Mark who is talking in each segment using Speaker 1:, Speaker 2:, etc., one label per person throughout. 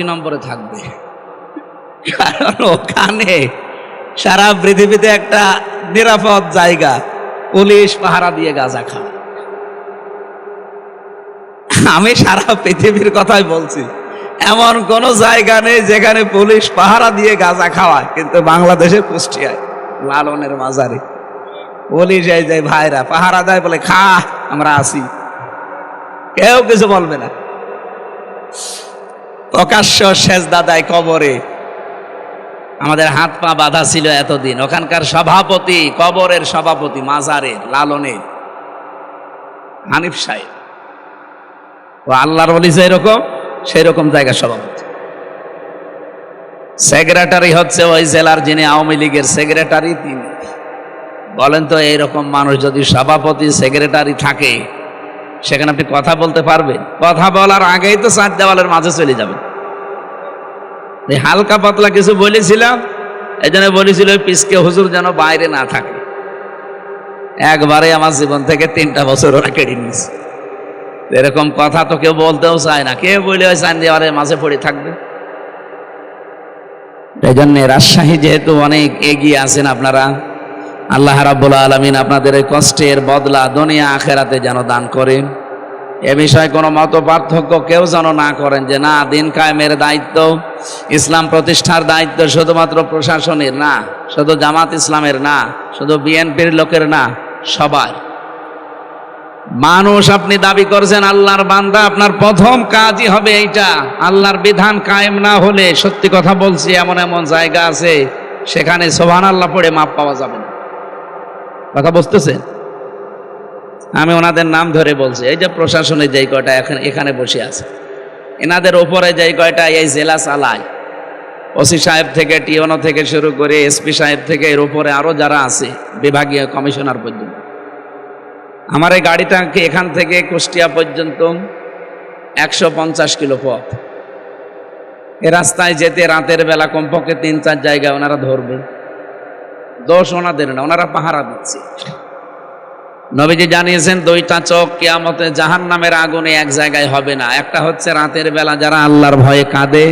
Speaker 1: নম্বরে থাকবে, কারণ ওখানে সারা পৃথিবীতে একটা নিরাপদ জায়গা, পুলিশ পাহারা দিয়ে গাঁজা খায়। আমি সারা পৃথিবীর কথাই বলছি, এমন কোন জায়গা নেই যেখানে পুলিশ পাহারা দিয়ে গাঁজা খাওয়ায়, কিন্তু বাংলাদেশে কুষ্টিয়ায় লালনের মাজারে পুলিশ এই যে ভাইরা পাহারা দেয়, বলে খা আমরা আসি, কেউ কিছু বলবে না। প্রকাশ্য সেজদা দেয় কবরে। আমাদের হাত পা বাঁধা ছিল এতদিন, ওখানকার সভাপতি, কবরের সভাপতি মাজারের লালনের হানিফ সাহেব, ও আল্লাহর ওলি যেরকম সেই রকম জায়গা সভাপতি। সেক্রেটারি হচ্ছে ওই জেলার, যিনি আওয়ামী লীগের সেক্রেটারি তিনি। বলেন তো, এইরকম মানুষ যদি সভাপতি সেক্রেটারি থাকে, সেখানে আপনি কথা বলতে পারবেন? কথা বলার আগেই তো চার দেওয়ালের মাঝে চলে যাবেন। হালকা পাতলা কিছু বলেছিলাম, এই জন্য বলেছিল পিসকে হুজুর যেন বাইরে না থাকে। একবারে আমার জীবন থেকে 3টা বছর ওরা কেড়ে নিয়েছে। এরকম কথা তো কেউ বলতেও চায় না, কেউ বলে ওই চার দেওয়ালের মাঝে পড়ে থাকবে। এই জন্য রাজশাহী যেহেতু অনেক এগিয়ে আছেন আপনারা, আল্লাহ রাব্বুল আলামিন আপনাদের এই কষ্টের বদলা দুনিয়া আখেরাতে যেন দান করেন। এ বিষয়ে কোনো মত পার্থক্য কেউ যেন না করেন যে না, দিন কায়েমের দায়িত্ব, ইসলাম প্রতিষ্ঠার দায়িত্ব শুধুমাত্র প্রশাসনের না, শুধু জামাত ইসলামের না, শুধু বিএনপির লোকের না, সবার। মানুষ আপনি দাবি করছেন আল্লাহর বান্দা, আপনার প্রথম কাজই হবে এইটা। আল্লাহর বিধান কায়েম না হলে, সত্যি কথা বলছি, এমন এমন জায়গা আছে সেখানে সুবহানাল্লাহ পড়ে মাপ পাওয়া যাবে না। কথা বুঝতেছেন? আমি ওনাদের নাম ধরে বলছি। এই যে প্রশাসনে যেই কয়টা এখানে বসে আছে, এনাদের ওপরে যেই কয়টা এই জেলা চালায়, ওসি সাহেব থেকে টিওনো থেকে শুরু করে এসপি সাহেব থেকে এর উপরে আরো যারা আছে, বিভাগীয় কমিশনার পর্যন্ত, আমার এই গাড়িটাকে এখান থেকে কুষ্টিয়া পর্যন্ত 150 কিলো পথ। এ রাস্তায় যেতে রাতের বেলা কমপক্ষে 3-4 জায়গায় ওনারা ধরবে। দোষ ওনাদের না, ওনারা পাহারা দিচ্ছে। নবীজি জানিয়েছেন 2টা চোখ কিয়ামতে জাহান্নামের আগুনে এক জায়গায় হবে না। একটা হচ্ছে রাতের বেলা যারা আল্লাহর ভয়ে কাঁদে,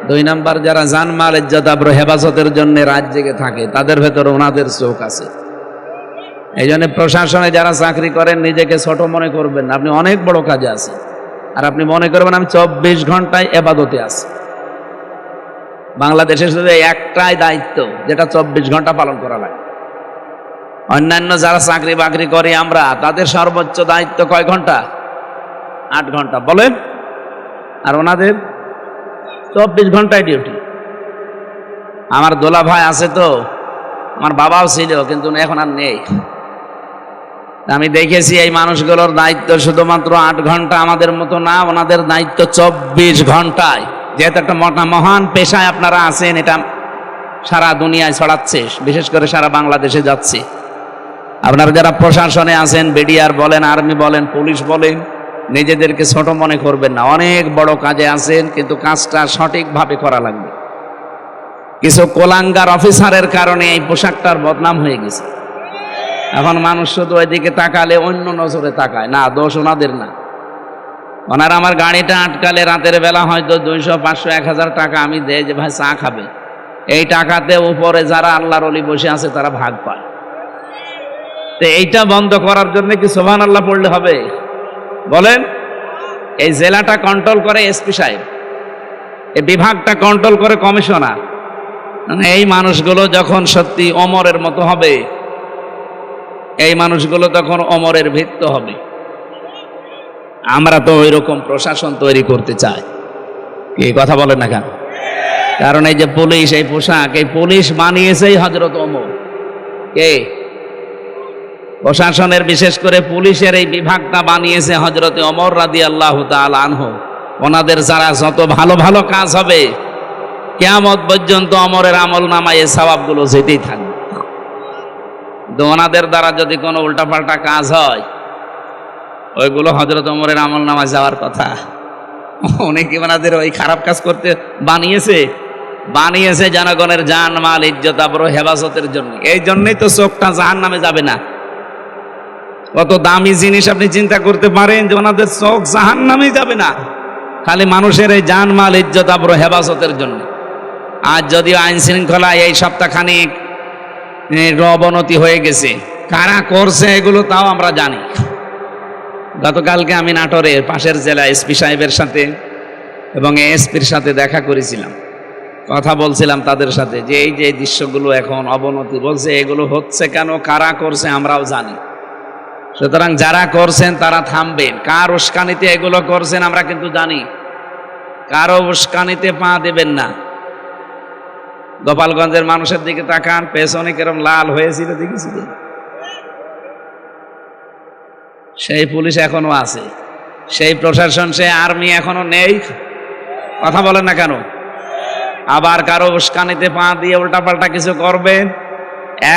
Speaker 1: 2 নাম্বার যারা জানমাল ইজ্জত আবরু হেফাজতের জন্য রাত জেগে থাকে, তাদের ভেতর ওনাদের চোখ আছে। এই জন্য প্রশাসনে যারা চাকরি করেন নিজেকে ছোট মনে করবেন না, আপনি অনেক বড় কাজে আছেন। আর আপনি মনে করবেন আমি 24 ঘন্টায় ইবাদতে আছি। বাংলাদেশে শুধু একটাই দায়িত্ব যেটা 24 ঘন্টা পালন করা লাগে। অন্যান্য যারা চাকরি বাকরি করে আমরা, তাদের সর্বোচ্চ দায়িত্ব কয় ঘন্টা? 8 ঘন্টা বলেন। আর ওনাদের 24 ঘন্টায় ডিউটি। আমার দোলা ভাই আছে তো, আমার বাবাও ছিল, কিন্তু এখন আর নেই। আমি দেখেছি এই মানুষগুলোর দায়িত্ব শুধুমাত্র 8 ঘন্টা, আমাদের মতো না। ওনাদের দায়িত্ব 24 ঘন্টায়। যেহেতু একটা মহান পেশায় আপনারা আছেন, এটা সারা দুনিয়ায় ছড়াচ্ছে, বিশেষ করে সারা বাংলাদেশে যাচ্ছে। আপনারা যারা প্রশাসনে আছেন, বিডিআর বলেন, আর্মি বলেন, পুলিশ বলেন, নিজেদেরকে ছোট মনে করবেন না। অনেক বড় কাজে আছেন, কিন্তু কাজটা সঠিকভাবে করা লাগবে। কিছু কোলাঙ্গার অফিসারের কারণে এই পোশাকটার বদনাম হয়ে গেছে। এখন মানুষ শুধু ওইদিকে তাকালে অন্য নজরে তাকায় না, দোষ ওনাদের না। ওনারা আমার গাড়িটা আটকালে রাতের বেলা হয়তো 200, 500, 1000 টাকা আমি দেয় যে ভাই চা খাবে। এই টাকাতে উপরে যারা আল্লাহর ওলি বসে আছে তারা ভাগ পায়। তো এইটা বন্ধ করার জন্য কি সুবহানাল্লাহ পড়লে হবে? বলেন। এই জেলাটা কন্ট্রোল করে এসপি সাহেব, এই বিভাগটা কন্ট্রোল করে কমিশনার। এই মানুষগুলো যখন সত্যি ওমরের মতো হবে, এই মানুষগুলো তখন ওমরের ভিত্ত হবে। আমরা তো ওই রকম প্রশাসন তৈরি করতে চাই। কি কথা বলেন না কেন? কারণ এই যে পুলিশ, এই পোশাক, এই পুলিশ বানিয়েছেই হযরত ওমর। কে? প্রশাসনের, বিশেষ করে পুলিশের এই বিভাগটা বানিয়েছে হযরত ওমর রাদিয়াল্লাহু তাআলা আনহু। ওনাদের যারা যত ভালো ভালো কাজ হবে, কিয়ামত পর্যন্ত ওমরের আমল নামায় এই সওয়াবগুলো যেতেই থাকবে। ওনাদের দ্বারা যদি কোনো উল্টাপাল্টা কাজ হয়, ওইগুলো হযরত ওমরের আমল নামায় যাওয়ার কথা। উনি কি ওনাদের ওই খারাপ কাজ করতে বানিয়েছে জনগণের জান মাল ইজ্জত আবরু হেফাজতের জন্য। এই জন্যই তো চোখটা জাহান্নামে যাবে না। কত দামি জিনিস আপনি চিন্তা করতে পারেন যে ওনাদের চোখ জাহান্নামে যাবে না। খালি মানুষের এই জানমাল ইজ্জত আবরু হেফাজতের জন্য। আজ যদিও আইন শৃঙ্খলা এই সপ্তাহখানিক অবনতি হয়ে গেছে, কারা করছে এগুলো তাও আমরা জানি। গতকালকে আমি নাটোরের পাশের জেলা এসপি সাহেবের সাথে এবং এসপির সাথে দেখা করেছিলাম, কথা বলছিলাম তাদের সাথে যে এই যে দৃশ্যগুলো এখন অবনতি, বলছে এগুলো হচ্ছে কেন, কারা করছে আমরাও জানি। সুতরাং যারা করছেন তারা থামবেন, কার উস্কানিতে এগুলো করছেন আমরা কিন্তু জানি, কারো উস্কানিতে পা দেবেন না। গোপালগঞ্জের মানুষের দিকে তাকান, পেছনে কিরম লাল হয়েছিল দেখেছিল, সেই পুলিশ এখনো আছে, সেই প্রশাসন, সেই আর্মি এখনো নেই, কথা বলেন না কেন? আবার কারো উস্কানিতে পা দিয়ে উল্টাপাল্টা কিছু করবেন,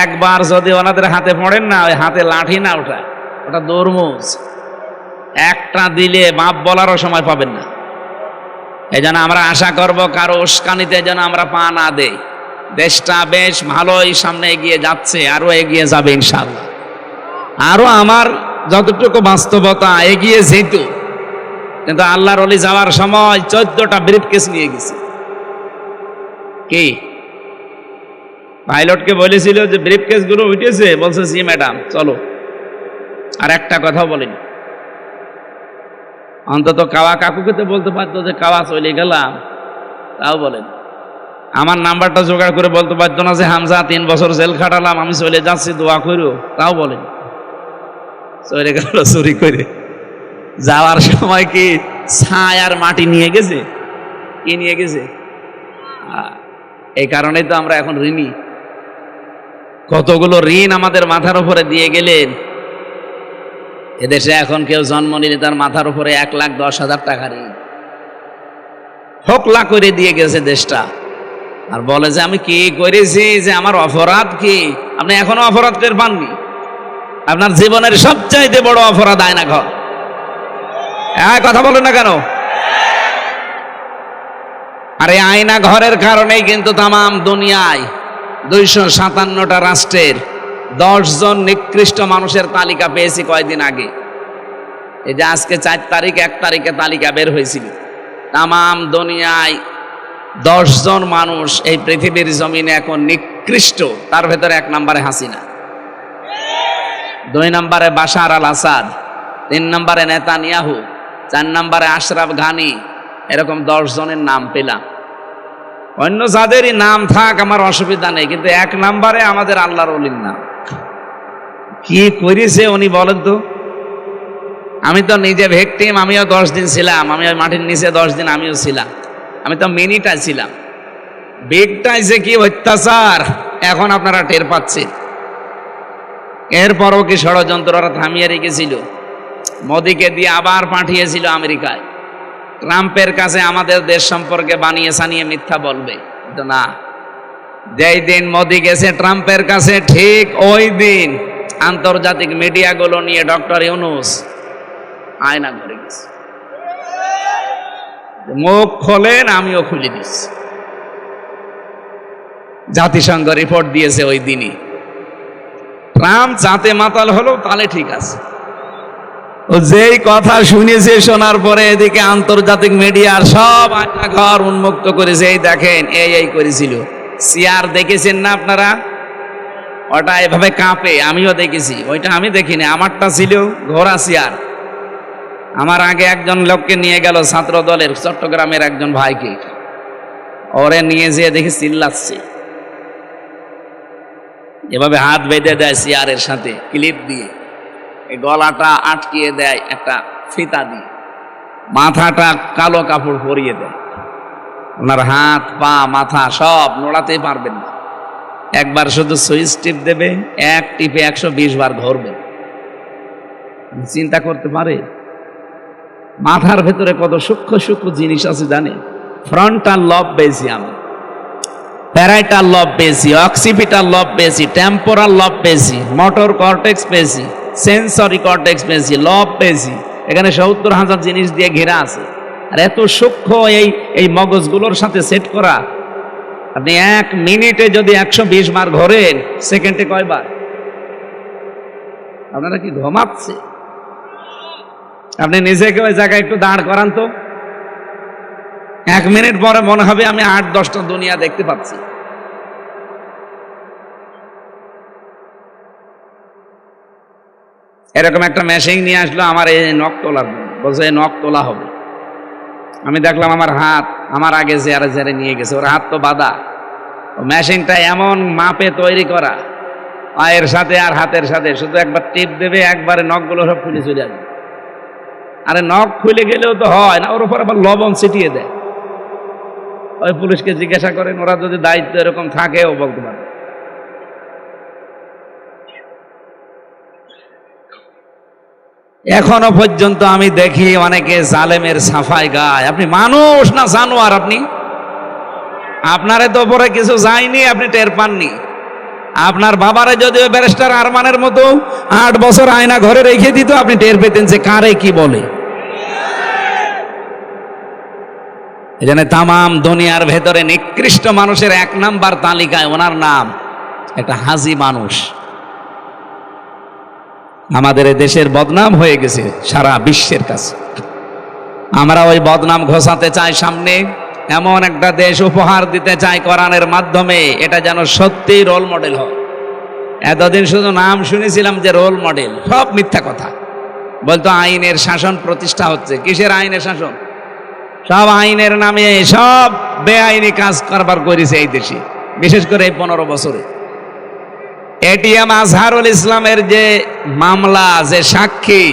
Speaker 1: একবার যদি ওনাদের হাতে পড়েন না, ওই হাতে লাঠি না ওঠা, ওটা তরমুজ, একটা দিলে বাপ বলারও সময় পাবেন না। এই জন্য আমরা আশা করব কারো উস্কানিতে যেন আমরা পা না দেই। দেশটা বেশ ভালোই সামনে এগিয়ে যাচ্ছে, আরো এগিয়ে যাবে ইনশাআল্লাহ। আরো আমার যতটুকু বাস্তবতা এগিয়ে যেত, কিন্তু আল্লাহর ওলি যাওয়ার সময় 14টা ব্রিফকেস নিয়ে গেছে। কি পাইলটকে বলেছিল যে ব্রিফকেস গুলো উঠেছে, বলছে জি ম্যাডাম চলো, আর একটা কথা বলেনি। অন্তত কাওয়া কাকুকে তো বলতে পারতো যে কাওয়া চলে গেলাম, তাও বলেন। আমার নাম্বারটা জোগাড় করে বলতে পারতো না যে হামজা 3 বছর জেল খাটালাম, আমি চলে যাচ্ছি, দোয়া করো, তাও বলেন। চলে গেল চুরি করে। যাওয়ার সময় কি ছাই আর মাটি নিয়ে গেছে? কি নিয়ে গেছে? এই কারণেই তো আমরা এখন ঋণী। কতগুলো ঋণ আমাদের মাথার উপরে দিয়ে গেলেন। এদেশে এখন কেউ জন্ম নিলে তার মাথার উপরে 1,10,000 টাকা ঋণ, হোকলা করে দিয়ে গেছে দেশটা। আর বলে যে আমি কি করেছি, যে আমার অপরাধ কি? আপনি এখনো অপরাধ টের পাননি? আপনার জীবনের সবচাইতে বড় অপরাধ আয়না ঘর। কথা বলেন না কেন? আর এই আয়না ঘরের কারণেই কিন্তু তামাম দুনিয়ায় 257টা রাষ্ট্রের 10 জন নিকৃষ্ট মানুষের তালিকা পেয়েছি কয়েকদিন আগে। এই যে আজকে 4 তারিখ, 1 তারিখে তালিকা বের হয়েছিল। তামাম দুনিয়ায় 10 জন মানুষ এই পৃথিবীর জমিনে এখন নিকৃষ্ট। তার ভেতরে 1 নম্বরে হাসিনা, 2 নম্বরে বাশার আল আসাদ, 3 নম্বরে নেতানিয়াহু, 4 নম্বরে আশরাফ ঘানি। এরকম 10 জনের নাম পেলাম। অন্য যাদেরই নাম থাক আমার অসুবিধা নেই, কিন্তু 1 নম্বরে আমাদের আল্লাহর ওলির নাম। কি করেছে উনি বলেন তো? আমি তো নিজে ভিকটিম, আমিও 10 দিন ছিলাম, আমি ওই মাটির নিচে 10 দিন আমিও ছিলাম। আমি তো মিনিটা ছিলাম। বিগটাই যে কি অত্যাচার এখন আপনারা টের পাচ্ছেন। এরপরও কি ষড়যন্ত্ররা থামিয়ে রেখেছিল? মোদিকে দিয়ে আবার পাঠিয়েছিল আমেরিকায়। ট্রাম্পের কাছে আমাদের দেশ সম্পর্কে বানিয়ে সানিয়ে মিথ্যা বলবে, কিন্তু না। যেই দিন মোদি গেছে ট্রাম্পের কাছে, ঠিক ওই দিন আন্তর্জাতিক মিডিয়াগুলো নিয়ে ডক্টর ইউনূস আয়না ঘরে গেছে। মুখ খোলেন, আমিও খুলে দিচ্ছি। জাতিসংঘ রিপোর্ট দিয়েছে ওই দিনই। ট্রাম্প যাতে মাতাল হলো তাহলে ঠিক আছে। ও যেই কথা শুনেছে, শোনার পরে এদিকে আন্তর্জাতিক মিডিয়ার সব আয়না ঘর উন্মুক্ত করেছে। এই দেখেন, এই করেছিল। চেয়ার দেখেছেন না আপনারা? ওটা এভাবে কাঁপে, আমিও দেখেছি। ওইটা আমি দেখিনি, আমারটা ছিল ঘোড়া চেয়ার। আমার আগে একজন লোককে নিয়ে গেল, ছাত্র দলের চট্টগ্রামের একজন ভাইকে, ওরে নিয়ে যেয়ে দেখি চিল্লাচ্ছে, এভাবে হাত বেঁধে দেয় চেয়ারের সাথে ক্লিপ দিয়ে, এই গলাটা আটকিয়ে দেয় একটা ফিতা দিয়ে, মাথাটা কালো কাপড় পরিয়ে দেয়। ওনার হাত পা মাথা সব নড়াতেই পারবেন না। একবার শুধু সুইচ টিপ দেবে, এক টিপে 120 বার ধরবে। চিন্তা করতে পারে মাথার ভেতরে কত সূক্ষ্ম সূক্ষ্ম জিনিস আছে জানে? ফ্রন্টাল লব পেয়েছি আমি, প্যারাইটাল লব পেয়েছি, অক্সিপিটাল লব পেয়েছি, টেম্পোরাল লব পেয়েছি, মোটর কর্টেক্স পেয়েছি, সেন্সরি কর্টেক্স পেয়েছি, লব পেয়েছি। এখানে 70,000 জিনিস দিয়ে ঘেরা আছে। আর এত সূক্ষ্ম এই মগজগুলোর সাথে সেট করা, আপনি 1 মিনিটে যদি 120 বার ঘোরেন, সেকেন্ডে কয়বার? আপনারা কি ঘুমাচ্ছে? আপনি নিজেকে ওই জায়গায় একটু দাঁড় করান তো, 1 মিনিট পরে মনে হবে আমি 8-10টা দুনিয়া দেখতে পাচ্ছি। এরকম একটা মেশিন নিয়ে আসলো আমার এই নখ তোলার জন্য, বলছে নখ তোলা হবে। আমি দেখলাম আমার হাত আমার আগে জেরে জেরে নিয়ে গেছে, ওর হাত তো বাঁধা। মেশিনটা এমন মাপে তৈরি করা, পায়ের সাথে আর হাতের সাথে শুধু একবার টিপ দেবে, একবারে নখগুলো সব খুলে চলে যাবে। আরে নখ খুলে গেলেও তো হয় না, ওর উপর আবার লবণ ছিটিয়ে দেয়। ওই পুলিশকে জিজ্ঞাসা করেন, ওরা যদি দায়িত্ব এরকম থাকে ও বলতে পারে। এখনো পর্যন্ত আমি দেখি অনেকে জালেমের সাফাই গায়। আপনি মানুষ না জানোয়ার? আপনি আপনারে তো উপরে কিছু যায়নি, আপনি টের পাননি। আপনার বাবারে যদি ব্যারিস্টার আরমানের মতো 8 বছর আয়না ঘরে রেখে দিত, আপনি টের পেতেন যে কারে কি বলে। এখানে তামাম দুনিয়ার ভেতরে নিকৃষ্ট মানুষের 1 নাম্বার তালিকায় ওনার নাম, একটা হাজি মানুষ। আমাদের দেশের বদনাম হয়ে গেছে সারা বিশ্বের কাছে। আমরা ওই বদনাম ঘোষাতে চাই সামনে, এমন একটা দেশ উপহার দিতে চাই কোরআনের মাধ্যমে, এটা যেন সত্যি রোল মডেল হয়। এতদিন শুধু নাম শুনেছিলাম যে রোল মডেল, সব মিথ্যা কথা। বলতো আইনের শাসন প্রতিষ্ঠা হচ্ছে, কিসের আইনের শাসন? সব আইনের নামে সব বেআইনি কাজ কারবার করেছে এই দেশে, বিশেষ করে এই 15 বছরে। এটিএম আজহারুল ইসলামের যে মামলা, যে সাক্ষী,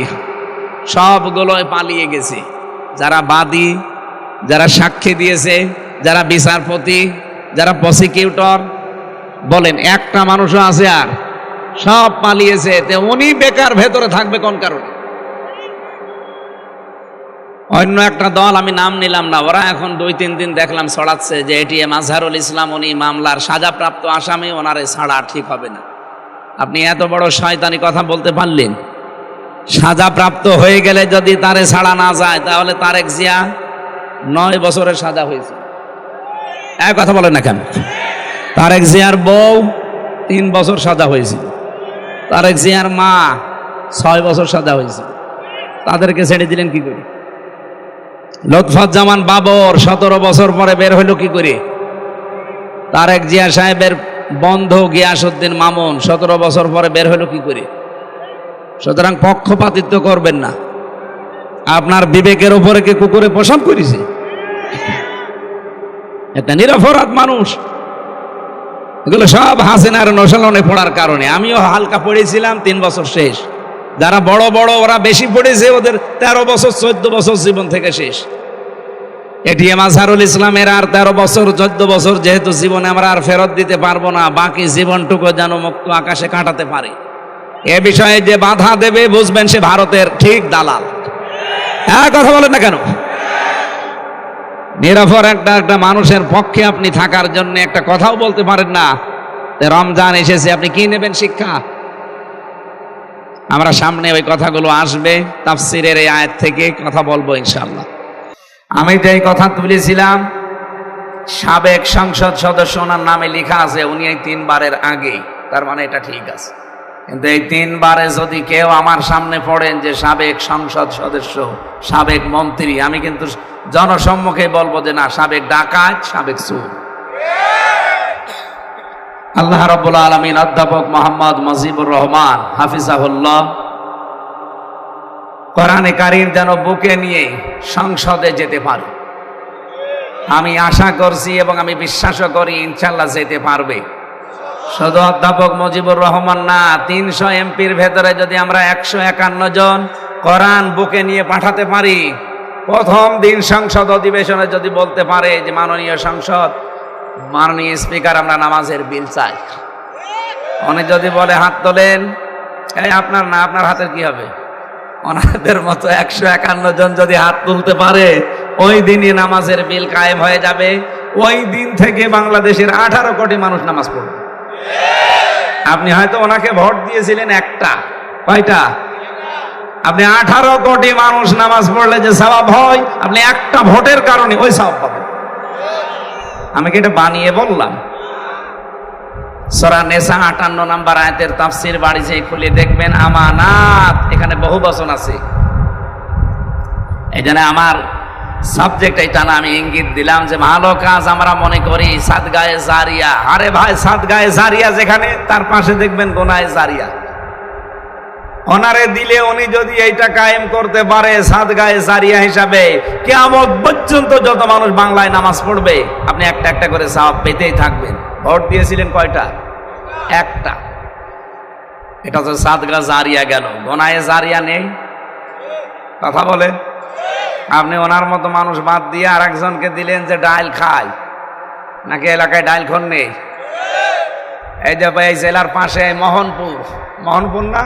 Speaker 1: সবগুলোই পালিয়ে গেছে। যারা বাদী, যারা সাক্ষী দিয়েছে, যারা বিচারপতি, যারা প্রসিকিউটর, বলেন একটা মানুষও আছে? আর সব পালিয়েছে। তে উনি বেকার ভেতরে থাকবে কোন কারণে? অন্য একটা দল, আমি নাম নিলাম না, ওরা এখন 2-3 দিন দেখলাম ছড়াচ্ছে যে এটিএম আজহারুল ইসলাম উনি মামলার সাজাপ্রাপ্ত আসামি, ওনারে ছাড়া ঠিক হবে না। আপনি এত বড় শয়তানি কথা বলতে পারলেন? সাজাপ্রাপ্ত হয়ে গেলে যদি তারে ছাড়া না যায়, তাহলে তারেক জিয়া 9 বছরের সাজা হয়েছে। এক কথা বলেন না কেন? তারেক জিয়ার বউ 3 বছর সাজা হয়েছিল, তারেক জিয়ার মা 6 বছর সাজা হয়েছিল। তাদেরকে ছেড়ে দিলেন কি করে? লুৎফুজ্জামান বাবর 17 বছর পরে বের হইল কি করে? তারেক জিয়া সাহেবের বন্ধু গিয়াসউদ্দিন মামুন 17 বছর পরে বের হইল কি করে? সুতরাং পক্ষপাতিত্ব করবেন না। আপনার বিবেকের উপরে কি কুকুরে প্রসব করেছে? একটা নিরপরাধ মানুষ। এগুলো সব হাসিনার নশলনে পড়ার কারণে। আমিও হালকা পড়েছিলাম, 3 বছর শেষ। যারা বড় বড় ওরা বেশি পড়েছে, ওদের 13 বছর 14 বছর জীবন থেকে শেষ। এটিএম আজহারুল ইসলামের আর 13 বছর 14 বছর যেহেতু জীবনে আমরা আর ফেরত দিতে পারবো না, বাকি জীবনটুকু যেন মুক্ত আকাশে কাটাতে পারে। এ বিষয়ে যে বাধা দেবে, বুঝবেন সে ভারতের ঠিক দালাল। হ্যাঁ, কথা বলেন না কেন? নিরপরাধ একটা মানুষের পক্ষে আপনি থাকার জন্য একটা কথাও বলতে পারেন না। রমজান এসেছে, আপনি কি নেবেন শিক্ষা? আমরা সামনে ওই কথাগুলো আসবে, তাফসিরের এই আয়াত থেকে কথা বলবো ইনশাআল্লাহ। আমি যে কথা তুলেছিলাম, সাবেক সংসদ সদস্য ওনার নামে লেখা আছে, উনি এই 3 বারের আগে, তার মানে এটা ঠিক আছে। কিন্তু এই 3 বারে যদি কেউ আমার সামনে পড়েন যে সাবেক সংসদ সদস্য, সাবেক মন্ত্রী, আমি কিন্তু জনসম্মুখে বলবো যে না, সাবেক ডাকাত, সাবেক চোর। আল্লাহ রাব্বুল আলামিন অধ্যাপক মোহাম্মদ মুজিবুর রহমান হাফিজাহুল্লাহ কোরআনে কারীম যেন বুকে নিয়ে সংসদে যেতে পারে। আমি আশা করছি এবং আমি বিশ্বাসও করি ইনশাআল্লাহ যেতে পারবে। শুধু অধ্যাপক মুজিবুর রহমান না, 300 এমপির ভেতরে যদি আমরা 151 জন কোরআন বুকে নিয়ে পাঠাতে পারি, প্রথম দিন সংসদ অধিবেশনে যদি বলতে পারে যে মাননীয় সংসদ, মাননীয় স্পিকার, আমরা নামাজের বিল চাই, উনি যদি বলে হাত তোলেন, এই আপনার না, আপনার হাতের কি হবে? ওনাদের মতো 151 জন যদি হাত তুলতে পারে, ওই দিনই নামাজের বিল কায়েম হয়ে যাবে। ওই দিন থেকে বাংলাদেশের 18 কোটি মানুষ নামাজ পড়বে। আপনি হয়তো ওনাকে ভোট দিয়েছিলেন একটা, কয়টা? আপনি 18 কোটি মানুষ নামাজ পড়লে যে সওয়াব হয়, আপনি একটা ভোটের কারণে ওই সওয়াব পাবেন। আমি কি এটা বানিয়ে বললাম? সূরা নিসা 58 নম্বর আয়াতের তাফসীর বাড়ি যেয়ে খুলে দেখবেন, আমানাত, এখানে বহু বচন আছে। এই জন্য আমার সাবজেক্ট এটা না, আমি ইঙ্গিত দিলাম যে ভালো কাজ আমরা মনে করি সাদগায়ে জারিয়া। আরে ভাই, সাদগায়ে জারিয়া যেখানে, তার পাশে দেখবেন গুনাহে জারিয়া। ওনারে দিলে উনি যদি এইটা কায়েম করতে পারে সাদগায়ে জারিয়া হিসাবে, কিয়ামত পর্যন্ত যত মানুষ বাংলায় নামাজ পড়বে আপনি একটা একটা করে সওয়াব পেতেই থাকবেন। ভোট দিয়েছিলেন কয়টা? একটা। এটা তো সাদগা জারিয়া গেল, গুনাহে জারিয়া নেই। কথা বলে, আপনি ওনার মতো মানুষ বাদ দিয়ে আর একজনকে দিলেন যে ডাইল খায়, নাকি এলাকায় ডাইল খন নেই? এই যে এই জেলার পাশে মোহনপুর, মোহনপুর না,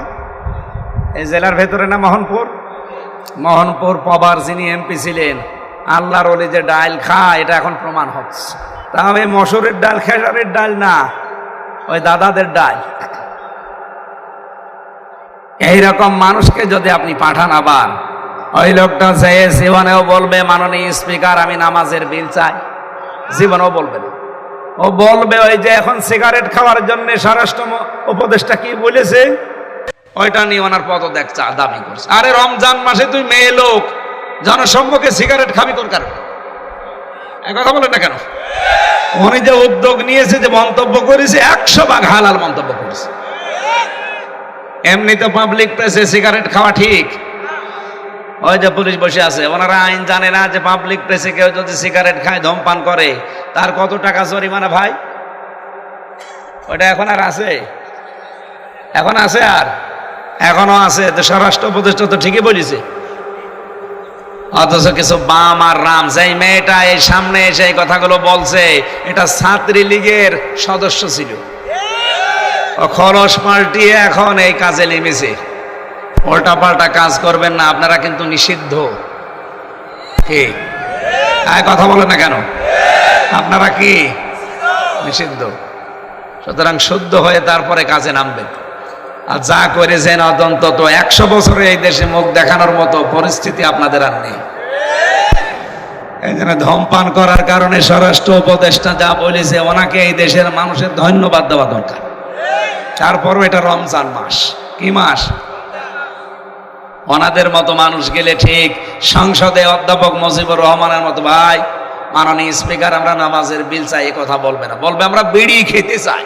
Speaker 1: এই জেলার ভেতরে না মোহনপুর, মোহনপুর পবার যিনি এমপি ছিলেন, আল্লাহর ওলি যে ডাইল খায় এটা এখন প্রমাণ হচ্ছে। তাহলে মসুরের ডাল, খেসারের ডাল না, ওই দাদাদের ডাল। এইরকম মানুষকে যদি আপনি পাঠান, আবার ওই লোকটা যে জীবনেও বলবে মাননীয় স্পিকার আমি নামাজের বিল চাই, জীবনেও বলবে না। ও বলবে ওই যে এখন সিগারেট খাওয়ার জন্য স্বরাষ্ট্র উপদেষ্টা কি বলেছে ওইটা নিয়ে ওনার পদত্যাগ দাবি করছে। আরে রমজান মাসে তুই মেয়ে লোক জনসম্মুখে সিগারেট খাবি কোন কারণে? কথা বলেন না কেন? উনি যে উদ্যোগ নিয়েছে, যে মন্তব্য করেছে, 100 ভাগ হালাল মন্তব্য করেছে। এমনি তো পাবলিক প্লেসে সিগারেট খাওয়া ঠিক। ওই যে পুলিশ বসে আছে, ওনারা আইন জানে না যে পাবলিক প্লেসে কেউ যদি সিগারেট খায়, ধূমপান করে, তার কত টাকা জরিমানা ভাই? ওইটা এখন আর আছে? এখন আছে? আর এখনো আছে? তো স্বরাষ্ট্র উপদেষ্টা তো ঠিকই বলেছে। অথচ কিছু বাম আর রাম, যেই মেয়েটা এই সামনে এসে এই কথাগুলো বলছে, এটা ছাত্রী লীগের সদস্য ছিল, ও খরচ পাল্টিয়ে এখন এই কাজে নেমেছে। উল্টা পাল্টা কাজ করবেন না, আপনারা কিন্তু নিষিদ্ধ। কি কথা বলেন না কেন? আপনারা কি নিষিদ্ধ? সুতরাং শুদ্ধ হয়ে তারপরে কাজে নামবেন। আর যা করেছেন অন্তত 100 বছরে এই দেশে মুখ দেখানোর মতো পরিস্থিতি আপনাদের আর নেই। এই জন্য ধূমপান করার কারণে স্বরাষ্ট্র উপদেষ্টা যা বলেছে, ওনাকে এই দেশের মানুষের ধন্যবাদ দেওয়া দরকার। তারপরও এটা রমজান মাস, কি মাস? ওনাদের মতো মানুষ গেলে ঠিক সংসদে অধ্যাপক মুজিবুর রহমানের মতো, ভাই মাননীয় স্পিকার আমরা নামাজের বিল চাই, এ কথা বলবে না। বলবে আমরা বিড়ি খেতে চাই,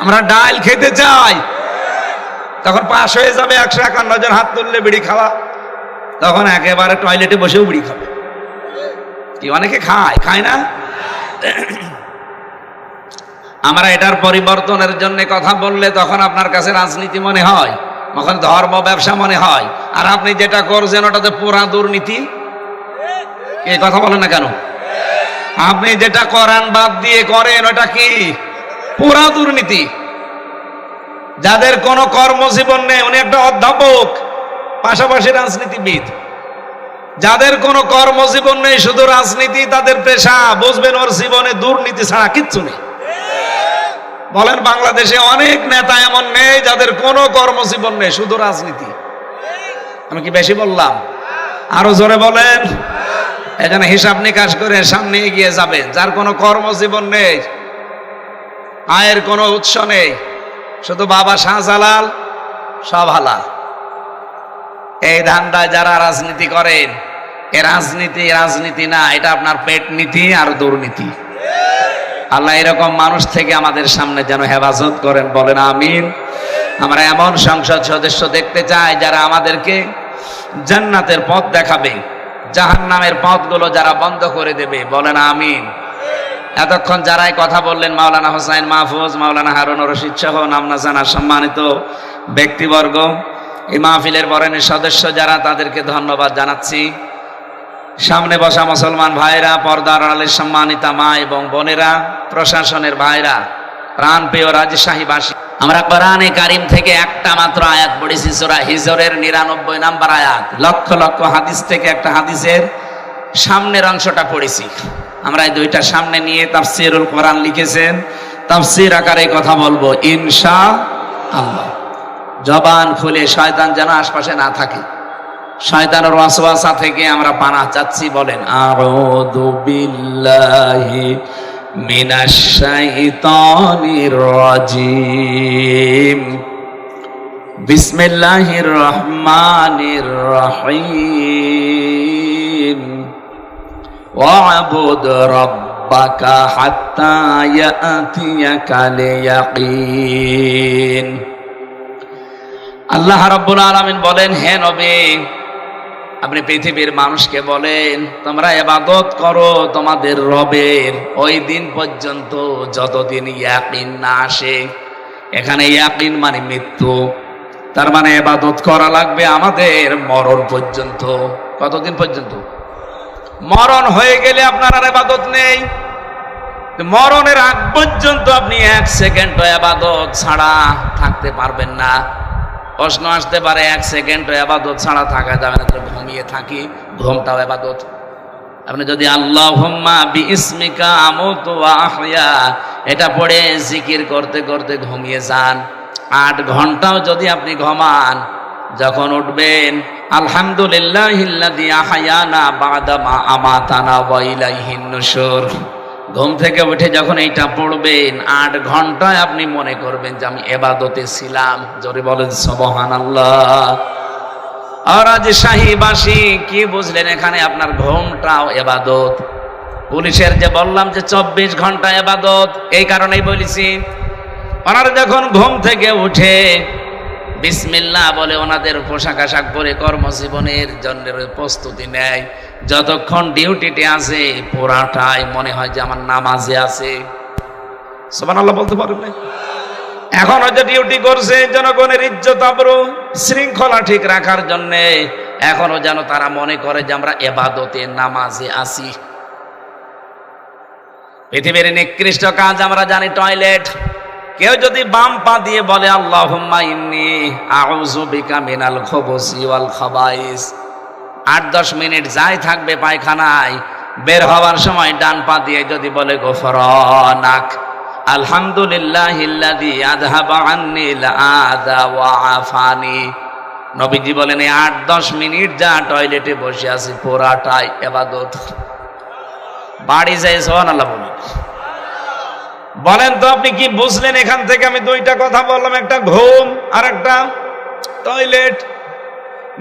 Speaker 1: আমরা ডাল খেতে চাই। তখন পাশ হয়ে যাবে 151 জন হাত তুললে বিড়ি খাওয়া, তখন একেবারে টয়লেটে বসেও বিড়ি খাবে। কি অনেকে খায় না? আমরা এটার পরিবর্তনের জন্য কথা বললে তখন আপনার কাছে রাজনীতি মনে হয়, তখন ধর্ম ব্যবসা মনে হয়। আর আপনি যেটা করছেন ওটাতে পুরা দুর্নীতি। এই কথা বলেন না কেন? আপনি যেটা করান বাদ দিয়ে করেন ওটা কি? পুরা দুর্নীতি। যাদের কোনো কর্মজীবন নেই, উনি একটা অধ্যাপক, পাশাপাশি রাজনীতিবিদ। যাদের কোনো কর্মজীবন নেই, শুধু রাজনীতি তাদের পেশা, বুঝবেন ওর জীবনে দুর্নীতি ছাড়া কিচ্ছু নেই। বলেন বাংলাদেশে অনেক নেতা এমন নেই যাদের কোনো কর্মজীবন নেই, শুধু রাজনীতি। আমি কি বেশি বললাম? আরো জোরে বলেন। এখানে হিসাব নিকাশ করে সামনে এগিয়ে যাবেন। যার কোনো কর্মজীবন নেই, আয়ের কোনো উৎস নেই, শুধু বাবা শাহজালাল, সব হালাল, এই ধান্দায় যারা রাজনীতি করেন, এ রাজনীতি না, এটা আপনার পেট নীতি আর দুর্নীতি। আল্লাহ এরকম মানুষ থেকে আমাদের সামনে যেন হেফাজত করেন, বলেন আমিন। আমরা এমন সংসদ সদস্য দেখতে চাই যারা আমাদেরকে জান্নাতের পথ দেখাবে, জাহান্নামের পথগুলো যারা বন্ধ করে দেবে, বলেন আমিন। এতক্ষণ যারাই কথা বললেন, মাওলানা হোসাইন মাহফুজ, মাওলানা হারুন রশিদ সহ নাম না জানা সম্মানিত ব্যক্তিবর্গ, এই মাহফিলের বরেণ্য সদস্য যারা, তাদেরকে ধন্যবাদ জানাচ্ছি। সামনে বসা মুসলমান ভাইরা, পর্দার আড়ালের সম্মানিতা মা এবং বোনেরা, প্রশাসনের ভাইরা, প্রাণপ্রিয় রাজশাহীবাসী, আমরা কোরআনে কারিম থেকে একটা মাত্র আয়াত পড়েছি, সূরা হিজরের 99 নম্বর আয়াত। লক্ষ লক্ষ হাদিস থেকে একটা হাদিসের সামনের অংশটা পড়েছি। আমরা এই দুইটা সামনে নিয়ে তাফসীরুল কোরআন লিখেছেন, তাফসীর আকারে কথা বলবো ইনশাআল্লাহ। জবান খুলে, শয়তান যেন আশপাশে না থাকে, শয়তানের ওয়াসওয়াসা থেকে আমরা পানাহ চাচ্ছি। বলেন আউযু বিল্লাহি মিনাশ শাইতানির রাজিম, বিসমিল্লাহির রহমানির রহিম। ওয়াবুদ রাব্বাকা হাত্তা ইয়াতিয়াকাল ইয়াকিন। আল্লাহ রাব্বুল আলামিন বলেন, হে নবী, আপনি পৃথিবীর মানুষকে বলেন তোমরা ইবাদত করো তোমাদের রবের ওই দিন পর্যন্ত যতদিন ইয়াকিন না আসে। এখানে ইয়াকিন মানে মৃত্যু, তার মানে ইবাদত করা লাগবে আমাদের মরণ পর্যন্ত। কতদিন পর্যন্ত? মরণ হয়ে গেলে আপনার আর ইবাদত নেই। মরণের আগ পর্যন্ত আপনি এক সেকেন্ড ইবাদত ছাড়া থাকতে পারবেন না। প্রশ্ন আসতে পারে, এক সেকেন্ড ইবাদত ছাড়া থাকা যাবে না, ঘুমিয়ে থাকি, ঘুমটাও ইবাদত। আপনি যদি আল্লাহুম্মা বিইসমিকা আমুতু ওয়া আহইয়া এটা পড়ে জিকির করতে করতে ঘুমিয়ে যান, 8 ঘন্টাও যদি আপনি ঘুমান, যখন উঠবেন আলহামদুলিল্লাহিল্লাযী আহয়ানা বা'দা মা আমাতানা ওয়া ইলাইহিন নুশুর, ঘুম থেকে উঠে যখন এইটা পড়বেন 8 ঘন্টায় আপনি মনে করবেন যে আমি ইবাদতে ছিলাম। জোরে বলেন সুবহানাল্লাহ। আর আজ শাহীবাসী কি বুঝলেন? এখানে আপনার ঘুমটাও ইবাদত। পুলিশের যে বললাম যে 24 ঘন্টা ইবাদত, এই কারণেই বলেছি ওনারা যখন ঘুম থেকে উঠে বিসমিল্লাহ বলে ওনাদের পোশাক আশাক পরে কর্মজীবনের জন্য প্রস্তুতি নেয়, যতক্ষণ ডিউটিতে আছে পুরাটাই মনে হয় যে আমার নামাজে আছে। সুবহানাল্লাহ বলতে পারেন না? এখন হয়তো ডিউটি করছে জনগণের ইজ্জত আবরু শৃঙ্খলা ঠিক রাখার জন্য, এখনো যেন তারা মনে করে যে আমরা ইবাদতে নামাজে আছি। পৃথিবীর নিকৃষ্ট কাজ আমরা জানি টয়লেট। কেউ যদি বাম পা দিয়ে বলে আল্লাহুম্মা ইন্নী আউযু বিকা মিনাল খুবুসি ওয়াল খাবাইস, 8-10 মিনিট যাই থাকবে পায়খানায়, বের হওয়ার সময় ডান পা দিয়ে যদি বলে গফরানাক আলহামদুলিল্লাহিল্লাযী আযহাবা আন্নিল আযা ওয়া আফানি, নবীজি বলেন এই 8-10 মিনিট যা টয়লেটে বসে আছি পুরাটাই ইবাদত। বাড়ি যাই সুবহানাল্লাহ বলেন। বলেন তো আপনি কি বুঝলেন এখান থেকে? আমি 2টা কথা বললাম, একটা ঘুম আর একটা টয়লেট।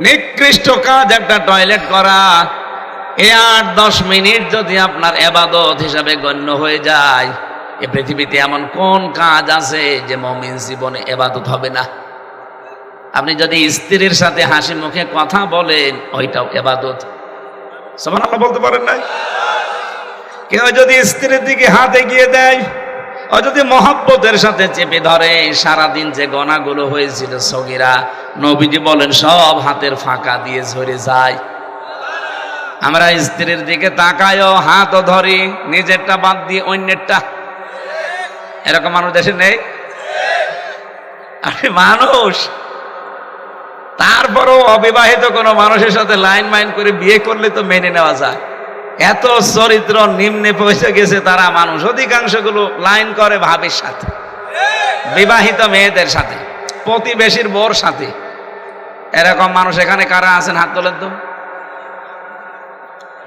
Speaker 1: নিকৃষ্ট কাজ একটা টয়লেট করা। এই 8-10 মিনিট যদি আপনার ইবাদত হিসাবে গণ্য হয়ে যায়, এ পৃথিবীতে এমন কোন কাজ আছে যে মুমিন জীবনে ইবাদত হবে না? আপনি যদি স্ত্রীর সাথে হাসি মুখে কথা বলেন, ওইটাও ইবাদত। সুবহানাল্লাহ বলতে পারেন না? কেউ যদি স্ত্রীর দিকে হাত এগিয়ে দেয়, ও যদি মহব্বতের সাথে চেপে ধরে, সারাদিন যে গোনাগুলো হয়েছিল সগীরা, নবীজি বলেন সব হাতের ফাঁকা দিয়ে ঝরে যায়। আমরা স্ত্রীর দিকে তাকায়ও, হাতও ধরি, নিজেরটা বাদ দিয়ে অন্যেরটা। এরকম মানুষ দেশে নেই? আরে মানুষ, তারপরও অবিবাহিত কোনো মানুষের সাথে লাইন মাইন করে বিয়ে করলে তো মেনে নেওয়া যায়। এত চরিত্র নিম্নে পৌঁছে গেছে তারা মানুষ, অধিকাংশগুলো লাইন করে ভাবির সাথে, বিবাহিত মেয়েদের সাথে, প্রতিবেশীর বউর সাথে। এরকম মানুষ এখানে কারা আছেন হাত তোলেন তো?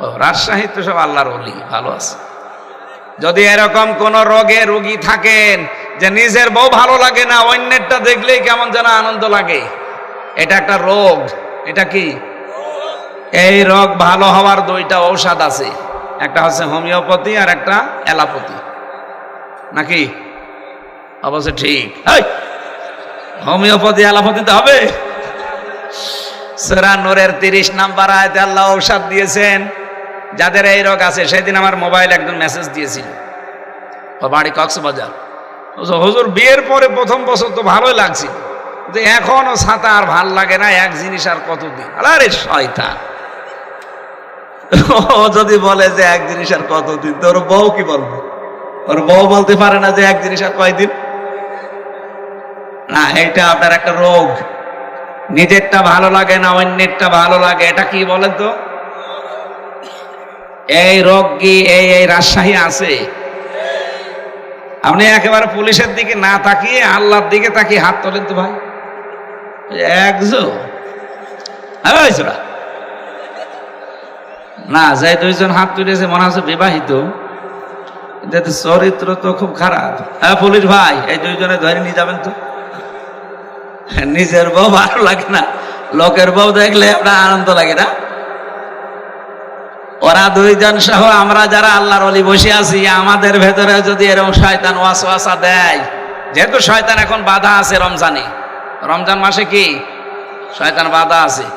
Speaker 1: ও রাজশাহী তো সব আল্লাহর ওলি, ভালো আছে। যদি এরকম কোন রোগে রোগী থাকেন যে নিজের বউ ভালো লাগে না, অন্যেরটা দেখলেই কেমন যেন আনন্দ লাগে, এটা একটা রোগ। এটা কি? এই রোগ ভালো হওয়ার 2টা ঔষধ আছে, একটা হচ্ছে হোমিওপ্যাথি আর একটা অ্যালোপ্যাথি, নাকি? অবশ্য ঠিক। হোমিওপ্যাথি অ্যালোপ্যাথিতে হবে? সূরা নূরের 30 নম্বর আয়াতে আল্লাহ ঔষধ দিয়েছেন যাদের এই রোগ আছে। সেদিন আমার মোবাইল একজন মেসেজ দিয়েছিল, ও বাড়ি কক্সবাজার। হুজুর বিয়ের পরে প্রথম বছর তো ভালোই লাগছিল, যে এখনো ছাতা আর ভাল লাগে না, এক জিনিস আর কতদিন। আরে শয়তান, ও যদি বলে যে এক জিনিস আর কতদিন, তোর বউ কি বলবে? ওর বউ বলতে পারে না যে এক জিনিস আর কয়দিন। না, এটা আপনার একটা রোগ। নিজেরটা ভালো লাগে না, অন্যেরটা ভালো লাগে। এটা কি বলেন তো? এই রোগ কি এই রাজশাহী আছে? আপনি একেবারে পুলিশের দিকে না তাকিয়ে আল্লাহর দিকে তাকিয়ে হাত তোলেন তো ভাই। না, যাই 2জন হাত তুলেছে মনে হচ্ছে বিবাহিত, চরিত্র তো খুব খারাপ। হ্যাঁ পুলিশ ভাই, এই 2জনে ধরে নিয়ে যাবেন তো। নিজের বউ ভালো লাগে না, লোকের বউ দেখলে আপনার আনন্দ লাগে না? ওরা দুইজন সহ আমরা যারা আল্লাহর ওলি বসে আছি, আমাদের ভেতরে যদি এরকম শয়তান ওয়াসওয়াসা দেয়, যেহেতু শয়তান এখন বাধা আছে রমজানে, রমজান মাসে কি শয়তান বাধা আছে,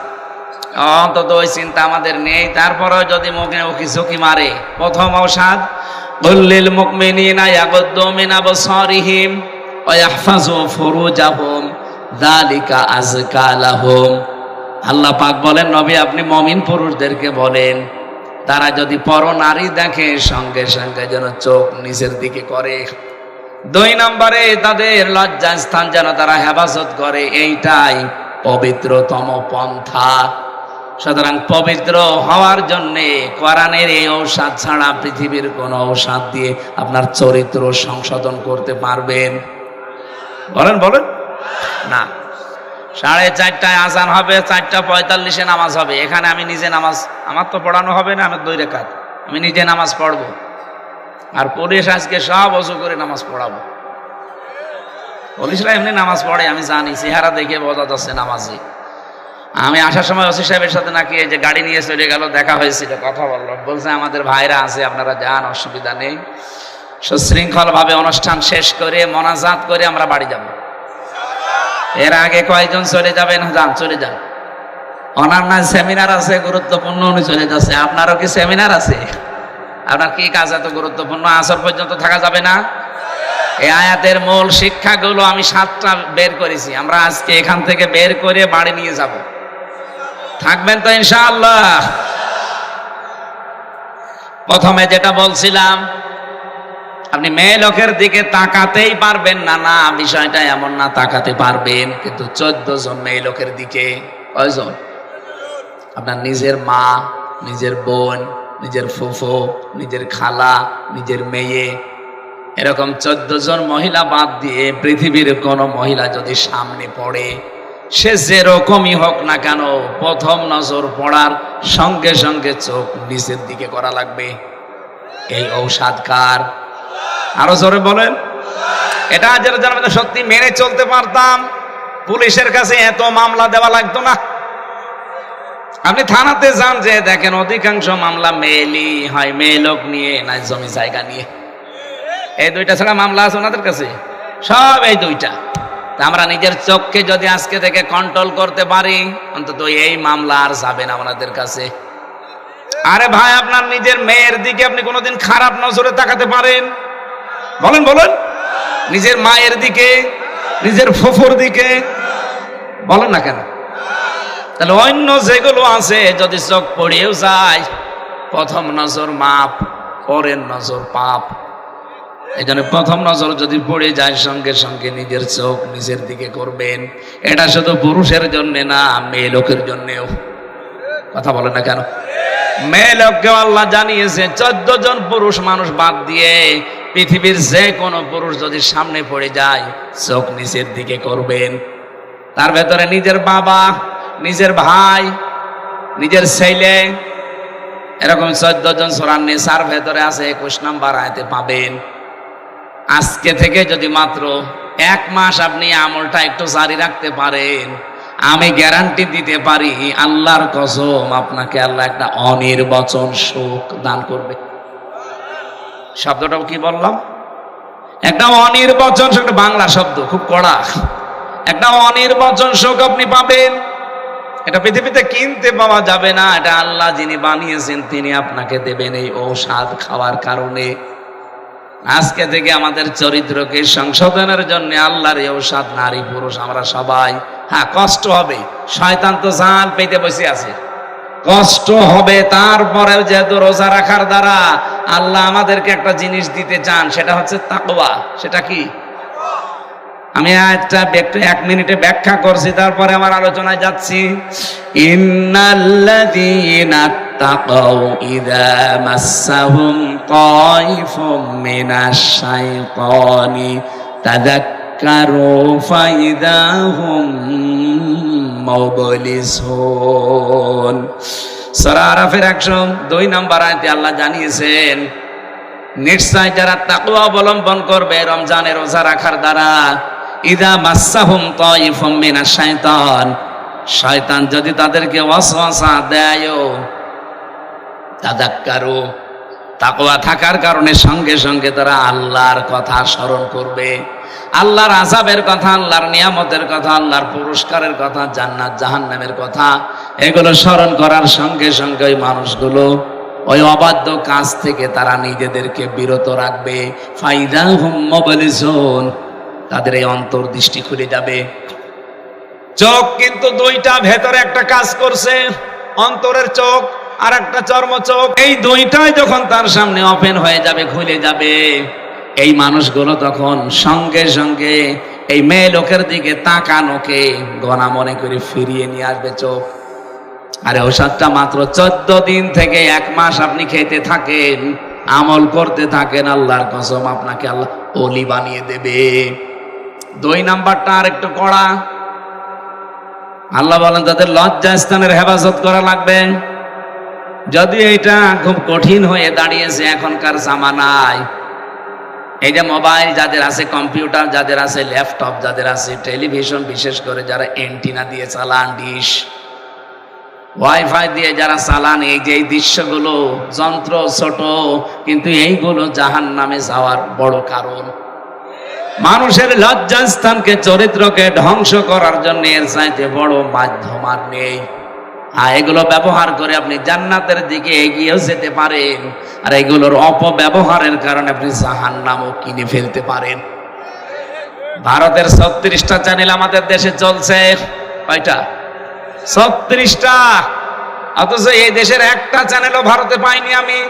Speaker 1: অন্তত ওই চিন্তা আমাদের নেই। তারপরেও যদি মুখে উকি ঝুঁকি মারে, প্রথম ঔষধ কুল্লিল মুমিনিনা ইয়াগুদ্দু মিন আবসারিহিম ওয়া ইয়াহফাযু ফুরুজাহুম যালিকা আযকা লাহুম। আল্লাহ পাক বলেন, নবী আপনি মুমিন পুরুষদেরকে বলেন তারা যদি পরনারী দেখে সঙ্গে সঙ্গে যেন চোখ নিচের দিকে করে। 2 নম্বরে তাদের লজ্জা স্থান যেন তারা হেফাজত করে, এইটাই পবিত্রতম পন্থা। সুতরাং পবিত্র হওয়ার জন্য কোরআনের এই ঔষধ ছাড়া পৃথিবীর কোন ঔষধ দিয়ে আপনার চরিত্র সংশোধন করতে পারবেন? বলেন বলেন না। 4:30টায় আজান হবে, 4:45-এ নামাজ হবে। এখানে আমি নিজে নামাজ, আমার তো পড়ানো হবে না, আমার 2 রাকাত আমি নিজে নামাজ পড়বো, আর পুলিশ আজকে সব ওযু করে নামাজ পড়াবো। পুলিশরা এমনি নামাজ পড়ে আমি জানি, চেহারা দেখে বোঝা যাচ্ছে নামাজি। আমি আসার সময় ওসি সাহেবের সাথে নাকি এই যে গাড়ি নিয়ে চলে গেল, দেখা হয়েছিল, কথা বললো, বলছে আমাদের ভাইরা আছে, আপনারা যান, অসুবিধা নেই। সুশৃঙ্খল ভাবে অনুষ্ঠান শেষ করে মোনাজাত করে আমরা বাড়ি যাব। এর আগে কয়েকজন চলে যাবেন? যান, চলে যান। ওনার না সেমিনার আছে গুরুত্বপূর্ণ, উনি চলে যাচ্ছে। আপনারও কি সেমিনার আছে? আপনার কি কাজ এত গুরুত্বপূর্ণ? আসর পর্যন্ত থাকা যাবে না? এই আয়াতের মূল শিক্ষাগুলো আমি 7টা বের করেছি, আমরা আজকে এখান থেকে বের করে বাড়ি নিয়ে যাব। থাকবেন তো ইনশাআল্লাহ? প্রথমে যেটা বলছিলাম, আপনি মেয়ে লোকের দিকে তাকাতেই পারবেন না, না বিষয়টা এমন না, তাকাতে পারবেন, কিন্তু 14 জন মেয়ে লোকের দিকে। কয়জন? আপনার নিজের মা, নিজের বোন, নিজের ফুফু, নিজের খালা, নিজের মেয়ে, এরকম 14 জন মহিলা বাদ দিয়ে পৃথিবীর কোন মহিলা যদি সামনে পড়ে, সে যেরকমই হোক না কেন, প্রথম নজর পড়ার সঙ্গে সঙ্গে চোখ নিচের দিকে করা লাগবে। এই ঔষধ কার? আরো জোরে বলেন। এটা যারা যারা সত্যি মেনে চলতে পারতাম, পুলিশের কাছে এত মামলা দেওয়া লাগতো না। আপনি থানাতে যান, যে দেখেন অধিকাংশ মামলা মেয়েলি হয়, মেয়ে লোক নিয়ে, না জমি জায়গা নিয়ে। এই 2টা ছাড়া মামলা আছে ওনাদের কাছে, সব এই 2টা। আমরা নিজের চোখকে যদি আজকে থেকে কন্ট্রোল করতে পারি, অন্তত এই মামলা আর যাবে না ওনাদের কাছে। আরে ভাই, আপনার নিজের মেয়ের দিকে আপনি কোনোদিন খারাপ নজরে তাকাতে পারেন? বলেন বলেন। নিজের মায়ের দিকে, নিজের ফুফুর দিকে, বলেন না কেন? তাহলে অন্য যেগুলো আছে যদি চোখ পড়িয়েও যায়, প্রথম নজর মাপ, পরের নজর পাপ। এই জন্য প্রথম নজর যদি পড়ে যায়, সঙ্গে সঙ্গে নিজের চোখ নিজের দিকে করবেন। এটা শুধু পুরুষের জন্য না, মেয়ে লোকের জন্যেও। কথা বলে না কেন? মেয়ে লোককেও আল্লাহ জানিয়েছে, 14 জন পুরুষ মানুষ বাদ দিয়ে পৃথিবীর যে কোনো পুরুষ যদি সামনে পড়ে যায়, চোখ নিচের দিকে করবেন। তার ভেতরে নিজের বাবা, নিজের ভাই, নিজের ছেলে, এরকম 14 জন সূরা নিসার ভেতরে আছে, 21 নম্বর আয়াতে পাবেন। আজকে থেকে যদি মাত্র 1 মাস আপনি আমলটা একটু জারি রাখতে পারেন, আমি গ্যারান্টি দিতে পারি, আল্লাহর কসম, আপনাকে আল্লাহ একটা অনির্বচন সুখ দান করবে। শব্দটা কি বললাম? একটা অনির্বচন সুখ, একটা বাংলা শব্দ, খুব কড়া। একটা অনির্বচন সুখ আপনি পাবেন। এটা পৃথিবীতে কিনতে পাওয়া যাবে না, এটা আল্লাহ যিনি বানিয়েছেন তিনি আপনাকে দেবেন এই ঔষধ খাওয়ার কারণে। আজকে থেকে আমাদের চরিত্রকে সংশোধনের জন্য আল্লাহর এই ঔষধ, নারী পুরুষ আমরা সবাই। হ্যাঁ, কষ্ট হবে, শয়তান তো জাল পেতে বসে আছে, কষ্ট হবে। তারপরেও যেহেতু রোজা রাখার দ্বারা আল্লাহ আমাদেরকে একটা জিনিস দিতে চান, সেটা হচ্ছে তাকওয়া। সেটা কি? আমি একটা 1 মিনিটে ব্যাখ্যা করছি, তারপরে আমার আলোচনায় যাচ্ছি। ইন্নাল্লাযীনা তাকাউ ইযা মাসসাহুম তাইফুম মিনাশ শাইতানি তাযাক্কারু ফাইযা হুম মুবলিসুন। সূরা আরাফের 102 নম্বর আয়াতে আল্লাহ জানিয়েছেন, নিশ্চয় যারা তাকওয়া অবলম্বন করবে রমজানের রোজা রাখার দ্বারা, ইযা মাসসাহুম তাইফুম মিনাশ শাইতান, শয়তান যদি তাদেরকে ওয়াসওয়াসা দেয়, তাযাক্কারু, তাকওয়া থাকার কারণে সঙ্গে সঙ্গে তারা আল্লাহর কথা স্মরণ করবে, আল্লাহর আযাবের কথা, আল্লাহর নিয়ামতের কথা, আল্লাহর পুরস্কারের কথা, জান্নাত জাহান্নামের কথা, এগুলো স্মরণ করার সঙ্গে সঙ্গে ওই মানুষগুলো ওই অবাধ্য কাজ থেকে তারা নিজেদেরকে বিরত রাখবে। ফাইদা হুম মুবলিসুন, তাদের এই অন্তর্দৃষ্টি খুলে যাবে। চোখ কিন্তু দুইটা, ভেতরে একটা কাজ করছে, অন্তরের চোখ আর একটা চর্ম চোখ, এই দুইটাই যখন তার সামনে ওপেন হয়ে যাবে, খুলে যাবে, এই মানুষগুলো তখন সঙ্গে সঙ্গে এই মেয়ে লোকের দিকে তাকানোকে গণা মনে করে ফিরিয়ে নিয়ে আসবে চোখ। আরে ওষুধটা মাত্র 14 দিন থেকে 1 মাস আপনি খেতে থাকেন, আমল করতে থাকেন, আল্লাহর কসম আপনাকে আল্লাহ ওলি বানিয়ে দেবে। 2 নাম্বারটা আর একটু কড়া। আল্লাহ বলেন তাদের লজ্জাস্থানের হেফাজত করা লাগবে। যদি এটা খুব কঠিন হয়ে দাঁড়িয়েছে এখনকার জামানায়, এই যে মোবাইল যাদের আছে, কম্পিউটার যাদের আছে, ল্যাপটপ যাদের আছে, টেলিভিশন বিশেষ করে যারা এন্টিনা দিয়ে চালান, ডিশ ওয়াইফাই দিয়ে যারা চালান, এই যে এই দৃশ্যগুলো, যন্ত্র ছোট কিন্তু এইগুলো জাহান্নামে যাওয়ার বড় কারণ। মানুষের লজ্জাস্থানকে, চরিত্রকে ধ্বংস করার জন্য এর চাইতে বড় মাধ্যম আর নেই। আর এগুলো ব্যবহার করে আপনি জান্নাতের দিকে এগিয়েও যেতে পারেন, আর এগুলোর অপব্যবহারের কারণে আপনি জাহান্নামও কিনে ফেলতে পারেন। ভারতের 36টা চ্যানেল আমাদের দেশে চলছে, কয়টা? 36টা। অথচ এই দেশের একটা চ্যানেলও ভারতে পাইনি আমি।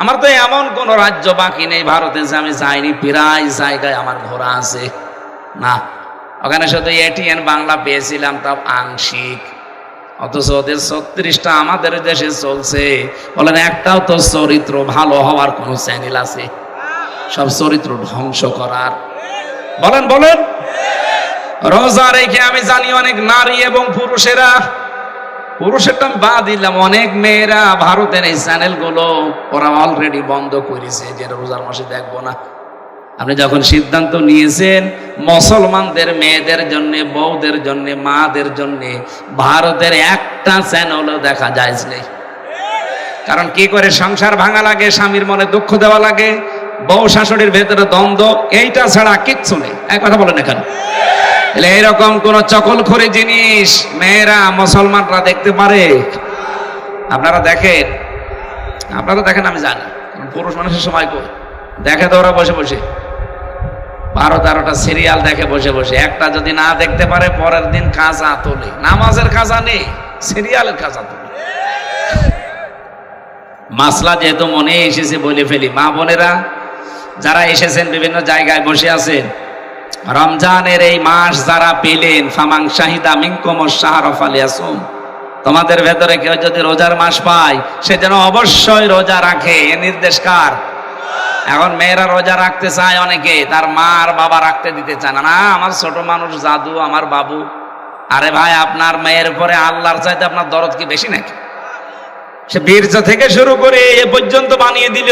Speaker 1: আমার তো এমন কোন রাজ্য বাকি নেই ভারতে যে আমি যাইনি, প্রায় জায়গায় আমার ঘোরা আছে। না, ওখানে শুধু এটিএন বাংলা পেয়েছিলাম, তাও আংশিক। অথচ ওদের 36টা আমাদের দেশে চলছে। বলেন একটাও তো চরিত্র ভালো হওয়ার কোন চ্যানেল আছে? সব চরিত্র ধ্বংস করার। বলেন বলেন। রোজা রেখে আমি জানি অনেক নারী এবং পুরুষেরা, পুরুষেরটা আমি বাদ দিলাম, অনেক মেয়েরা ভারতের এই চ্যানেলগুলো ওরা অলরেডি বন্ধ করেছে, যে রোজার মাসে দেখবো না। আপনি যখন সিদ্ধান্ত নিয়েছেন মুসলমানদের মেয়েদের জন্য, বউদের জন্য, মাদের জন্য ভারতের একটা চ্যানেলও দেখা যায় নেই। কারণ কি করে সংসার ভাঙা লাগে, স্বামীর মনে দুঃখ দেওয়া লাগে, বউ শাশুড়ির ভেতরে দ্বন্দ্ব, এইটা ছাড়া কিচ্ছু নেই। এক কথা বলেন এখানে। এরকম কোন চকলখড়ি জিনিস মেয়েরা, মুসলমানরা দেখতে পারে? আপনারা দেখেন? আপনারা দেখেন? আমি জানি পুরুষ মানুষের সময় কই দেখে তো ওরা বসে বসে 12-13টা সিরিয়াল দেখে বসে বসে। একটা যদি না দেখতে পারে পরের দিন কাজা তোলে, নামাজের কাজা নেই, সিরিয়ালের কাজা তোলে। মাসলা যেহেতু মনে এসেছে বলে ফেলি, মা বোনেরা যারা এসেছেন বিভিন্ন জায়গায় বসে আছেন, রমজানের এই মাস যারা পেলেন, ফামাং শাহিদা মিনকুমুশ শাহরা ফালিয়াসুম, তোমাদের ভেতরে কেউ যদি রোজার মাস পায় সে যেন অবশ্যই রোজা রাখে। এ নির্দেশ কার? এখন মেয়েরা রোজা রাখতে চায় অনেকে, তার মা আর বাবা রাখতে দিতে চায় না। না, আমার ছোট মানুষ জাদু, আমার বাবু। আরে ভাই, আপনার মেয়ের উপরে আল্লাহর চাইতে আপনার দরদ কি বেশি নাকি? সে বীর্য থেকে শুরু করে এ পর্যন্ত বানিয়ে দিল,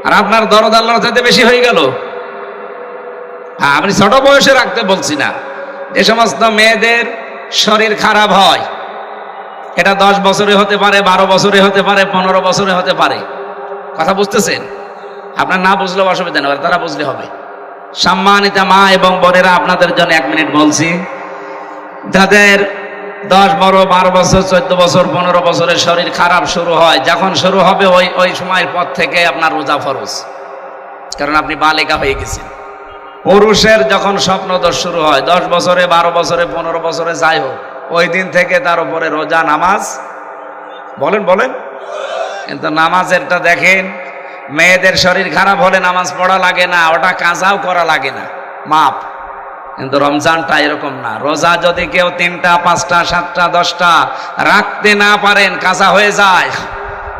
Speaker 1: আর আপনার দরদ আল্লাহর চাইতে বেশি হয়ে গেল। আপনি ছোট বয়সে রাখতে বলছি না। যে সমস্ত মেয়েদের শরীর খারাপ হয়, এটা 10 বছরে হতে পারে, 12 বছরে হতে পারে, 15 বছরে হতে পারে। কথা বুঝতেছেন? আপনার না বুঝলেও অসুবিধা নেই, তারা বুঝলে হবে। সম্মানিত মা এবং বোনেরা, আপনাদের জন্য 1 মিনিট বলছি। যাদের 10, 12 বছর, 14 বছর, 15 বছরের শরীর খারাপ শুরু হয়, যখন শুরু হবে ওই সময়ের পর থেকে আপনার রোজা ফরজ, কারণ আপনি বালিকা হয়ে গেছেন। পুরুষের যখন স্বপ্নদোষ শুরু হয় 10 বছরে, 12 বছরে, 15 বছরে, যাই হোক, ওই দিন থেকে তার উপরে রোজা, নামাজ। বলেন বলেন। কিন্তু নামাজেরটা দেখেন, মেয়েদের শরীর খারাপ হলে নামাজ পড়া লাগে না, ওটা কাজাও করা লাগে না, মাপ। কিন্তু রমজানটা এরকম না। রোজা যদি কেউ 3টা, 5টা, 7টা, 10টা রাখতে না পারেন, কাজা হয়ে যায়।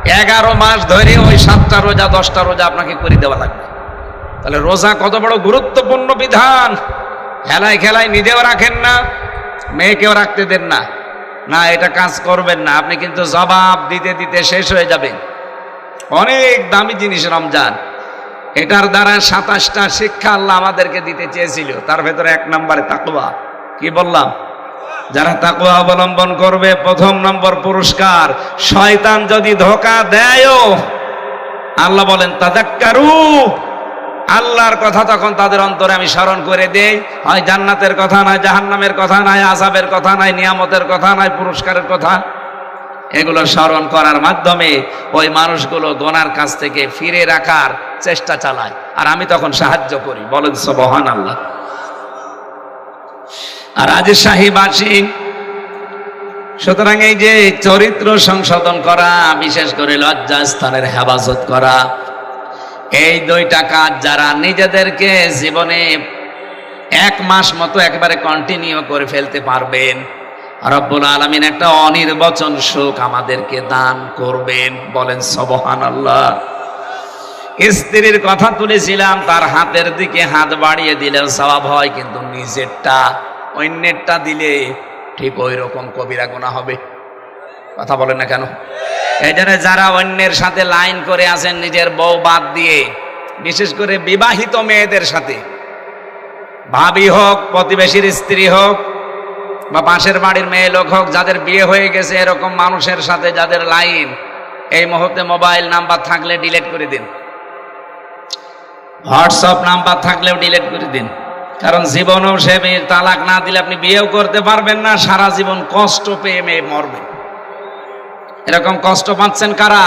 Speaker 1: 11 মাস ধরে ওই 7টা রোজা, 10টা রোজা আপনাকে করে দেওয়া লাগবে। তাহলে রোজা কত বড় গুরুত্বপূর্ণ বিধান। খেলায় খেলায় নিজেও রাখেন না, মেয়েকেও রাখতে দেন না। না, এটা কাজ করবেন না, আপনি কিন্তু জবাব দিতে দিতে শেষ হয়ে যাবেন। অনেক দামি জিনিস রমজান। এটার দ্বারা 27টা শিক্ষা আল্লাহ আমাদেরকে দিতে চেয়েছিল, তার ভেতরে 1 নম্বরে তাকওয়া। কি বললাম? যারা তাকওয়া অবলম্বন করবে প্রথম নম্বর পুরস্কার। শয়তান যদি ধোঁকা দেয়ও আল্লাহ বলেন তাযাক্কারু, আল্লাহর কথা তখন তাদের অন্তরে আমি স্মরণ করে দেই। হয় জান্নাতের কথা নয়, জাহান্নামের কথা নয়, আযাবের কথা নয়, নিয়ামতের কথা নয়, পুরস্কারের কথা। এগুলো স্মরণ করার মাধ্যমে ওই মানুষগুলো গুনার কাছ থেকে ফিরে রাখার চেষ্টা চালায়, আর আমি তখন সাহায্য করি। বলেন সুবহানাল্লাহ। আর রাজশাহীবাসী, সুতরাং এই যে চরিত্র সংশোধন করা, বিশেষ করে লজ্জাস্থানের হেফাজত করা, এই দুইটা কাজ যারা নিজেদেরকে জীবনে 1 মাস মতো একবারে কন্টিনিউ করে ফেলতে পারবেন, রব্বুল আলামিন একটা অনির্বচন সুখ আমাদেরকে দান করবেন। বলেন সুবহানাল্লাহ। স্ত্রীর কথা তুলেছিলাম, তার হাতের দিকে হাত বাড়িয়ে দিলেও সওয়াব হয়, কিন্তু নিজেরটা অন্যেরটা দিলে ঠিক ওই রকম কবিরা গুনাহ হবে। কথা বলেন না কেন? এই জন্য যারা অন্যের সাথে লাইন করে আছেন নিজের বউ বাদ দিয়ে, বিশেষ করে বিবাহিত মেয়েদের সাথে, ভাবি হোক, প্রতিবেশীর স্ত্রী হোক, বা পাশের বাড়ির মেয়ে লোক হোক, যাদের বিয়ে হয়ে গেছে এরকম মানুষের সাথে যাদের লাইন, এই মুহূর্তে মোবাইল নাম্বার থাকলে ডিলিট করে দিন, হোয়াটসঅ্যাপ নাম্বার থাকলেও ডিলিট করে দিন। কারণ জীবনেও সে তালাক না দিলে আপনি বিয়েও করতে পারবেন না, সারা জীবন কষ্ট পেয়ে মেয়ে মরবেন। এরকম কষ্ট পাচ্ছেন কারা?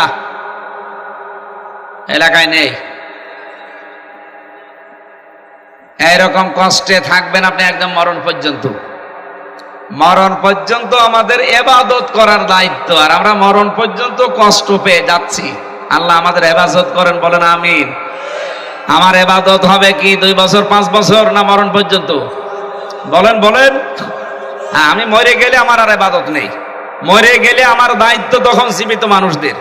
Speaker 1: এলাকায় নেই? এরকম কষ্টে থাকবেন আপনি একদম মরণ পর্যন্ত। মরণ পর্যন্ত আমাদের ইবাদত করার দায়িত্ব, আর আমরা মরণ পর্যন্ত কষ্ট পেয়ে যাচ্ছি। আল্লাহ আমাদের ইবাদত করেন, বলেন আমিন। আমার ইবাদত হবে কি 2 বছর 5 বছর, না মরণ পর্যন্ত? বলেন বলেন। আমি মরে গেলে আমার আর ইবাদত নেই, মরে গেলে আমার দায়িত্ব তখন জীবিত মানুষদের।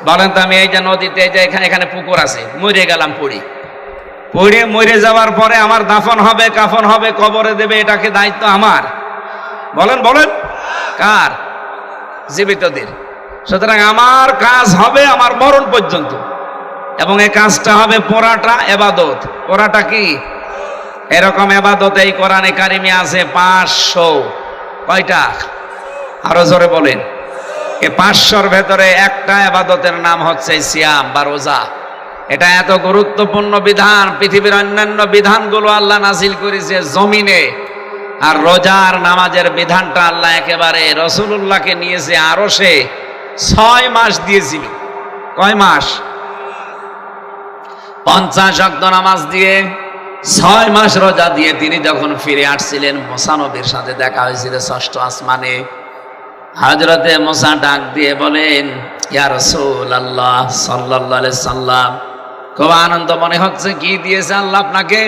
Speaker 1: বলেন তো, আমি এই যে নদীতে, এই যে এখানে পুকুর আছে, মরে গেলাম, পড়ে মরে যাওয়ার পরে আমার দাফন হবে, কাফন হবে, কবরে দেবে, এটাকে দায়িত্ব আমার? বলেন বলেন। কার? জীবিতদের। সুতরাং আমার কাজ হবে আমার মরণ পর্যন্ত, এবং এই কাজটা হবে পুরাটা ইবাদত। পুরাটা কি? এরকম ইবাদত এই কোরআনে কারিমে আছে 500। কয়টা? আরো জোরে বলেন। এই 500-র ভেতরে একটা ইবাদতের নাম হচ্ছে সিয়াম বা রোজা। এটা এত গুরুত্বপূর্ণ বিধান, পৃথিবীর অন্যান্য বিধানগুলো আল্লাহ নাজিল করেছে জমিনে, আর রোজার নামাজের বিধানটা আল্লাহ একেবারে রাসূলুল্লাহকে নিয়েছে আরশে 6 মাস দিয়েছিল। কয় মাস? 50 ওয়াক্ত নামাজ দিয়ে, 6 মাস রোজা দিয়ে তিনি যখন ফিরে আসছিলেন, মুসা নবীর সাথে দেখা হয়েছিল 6ষ্ঠ আসমানে। হযরতে মুসা ডাক দিয়ে বলেন, ইয়া রাসূলুল্লাহ সাল্লাল্লাহু আলাইহি সাল্লাম, খুব আনন্দ মনে হচ্ছে, কি দিয়েছে আল্লাহ আপনাকে?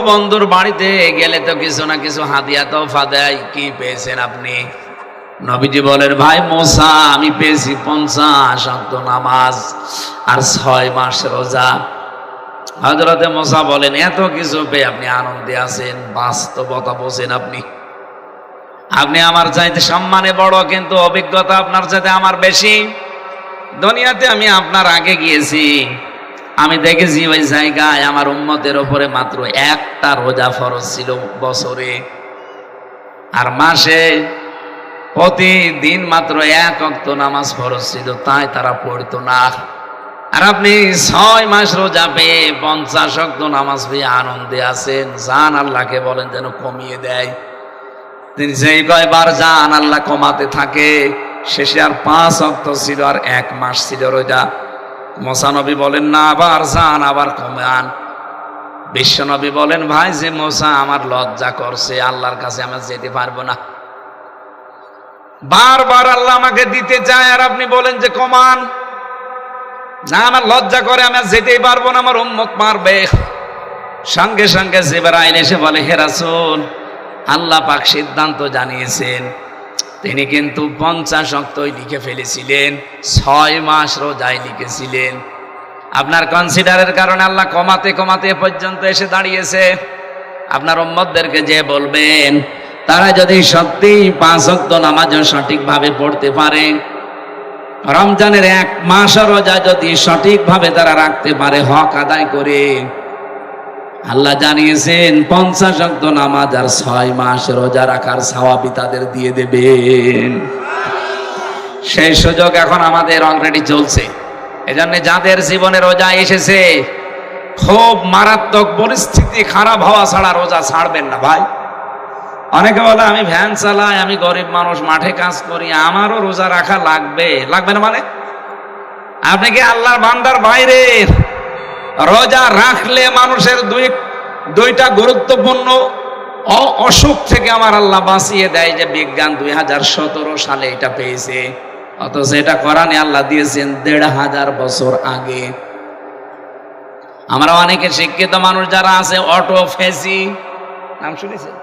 Speaker 1: বন্ধুর বাড়িতে গেলে তো কিছু না কিছু হাদিয়া তোফা দেয়, কি পেয়েছেন আপনি? নবীজি বলেন, ভাই মুসা, আমি পেয়েছি 50 ওয়াক্ত নামাজ আর 6 মাস রোজা। হযরতে মুসা বলেন, এত কিছু পেয়ে আপনি আনন্দে আছেন, বাস্তবতা বোঝেন আপনি? আপনি আমার চাইতে সম্মানে বড়, কিন্তু অভিজ্ঞতা আপনার চাইতে আমার বেশি। দুনিয়াতে আমি আপনার আগে গিয়েছি, আমি দেখেছি ওই জায়গায় আমার উম্মতের উপরে মাত্র একটা রোজা ফরজ ছিল বছরে, আর মাসে প্রতিদিন মাত্র 1 ওয়াক্ত নামাজ ফরজ ছিল, তাই তারা পড়তো না। আর আপনি 6 মাস রোজা পেয়ে 50 ওয়াক্ত নামাজ পেয়ে আনন্দে আছেন। জান আল্লাহকে বলেন যেন কমিয়ে দেয়। তিনি যেই কয়বার যান আল্লাহ কমাতে থাকে। শেষে আর 5 ওয়াক্ত ছিল, আর 1 মাস ছিল রোজা। মুসা নবী বলেন, না, আবার যান, আবার কমান। বিশ্ব নবী বলেন, ভাই যে মুসা আমার লজ্জা করছে, আল্লাহর কাছে আমি যেতে পারবো না। বারবার আল্লাহ আমাকে দিতে চায়, আর আপনি বলেন যে কমান। না, আমার লজ্জা করে, আমি যেতেই পারবো না, আমার উম্মত মারবে। সঙ্গে সঙ্গে জিবরাইল এসে বলে, হে রাসূল, আল্লাহ পাক সিদ্ধান্ত জানিয়েছেন। তিনি কিন্তু 50 ওয়াক্তই লিখে ফেলেছিলেন, 6 মাস রোজায় লিখেছিলেন। আপনার কনসিডারের কারণে আল্লাহ কমাতে কমাতে পর্যন্ত এসে দাঁড়িয়েছে। আপনার উম্মতদেরকে যে বলবেন, তারা যদি সত্যি 5 ওয়াক্ত নামাজও সঠিকভাবে পড়তে পারে, রমজানের 1 মাস রোজা যদি সঠিকভাবে তারা রাখতে পারে, হক আদায় করে, আল্লাহ জানিয়েছেন 50 ওয়াক্ত নামাজ আর 6 মাস রোজা রাখার সওয়াব তাদের দিয়ে দেবেন। সেই সুযোগ এখন আমাদের অলরেডি চলছে। এজন্য যাদের জীবনে রোজা এসেছে, খুব মারাত্মক পরিস্থিতি খারাপ হওয়া ছাড়া রোজা ছাড়বেন না ভাই। অনেকে বলে আমি ভ্যান চালাই, আমি গরিব মানুষ, মাঠে কাজ করি, আমারও রোজা রাখা লাগবে। লাগবে না মানে? আপনি কি আল্লাহর বান্দার বাইরে? রোজা রাখলে মানুষের দুইটা গুরুত্বপূর্ণ অসুখ থেকে আমার আল্লাহ বাঁচিয়ে দেয়, যে বিজ্ঞান 2017 সালে এটা পেয়েছে, অথচ এটা কোরআনে আল্লাহ দিয়েছেন 1500 বছর আগে। আমরা অনেকে শিক্ষিত মানুষ যারা আছে, অটোফেজি নাম শুনেছেন?